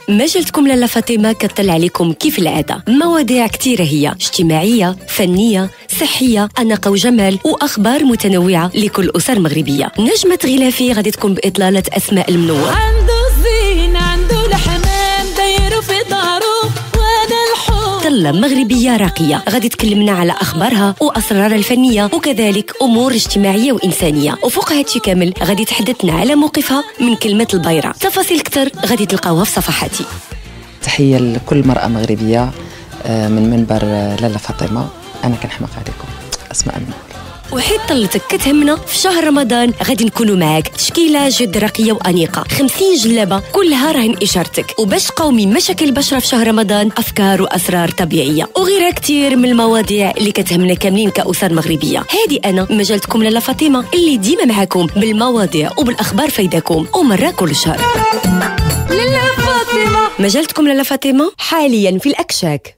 مجلتكم لاله فاطمه كتطلع عليكم كيف العاده مواضيع كثيره، هي اجتماعيه، فنيه، صحيه، اناقه وجمال، واخبار متنوعه لكل اسر مغربيه. نجمه غلافي غادي تكون باطلاله اسماء المنور، عنده الزين عنده الحمام داير في دارو وانا الحب. طلة مغربيه راقيه غادي تكلمنا على اخبارها واسرارها الفنيه وكذلك امور اجتماعيه وانسانيه، وفوق هادشي كامل غادي تحدثنا على موقفها من كلمه البيره. تفاصيل كثر غادي تلقاوها في صفحاتي. تحية لكل مرأة مغربية من منبر لاله فاطمة. أنا كنحماق عليكم أسماء المنور. وحيد طلتك كتهمنا في شهر رمضان غادي نكونوا معاك، تشكيله جد راقيه وانيقه، 50 جلابه كلها راهن اشارتك، وباش قومي مشاكل البشره في شهر رمضان، افكار واسرار طبيعيه وغيرها كتير من المواضيع اللي كتهمنا كاملين كاسر مغربيه. هذه انا مجلتكم لاله فاطمه اللي ديما معاكم بالمواضيع وبالاخبار فايداكم، ومره كل شهر. لاله فاطمه مجلتكم لاله فاطمه حاليا في الاكشاك.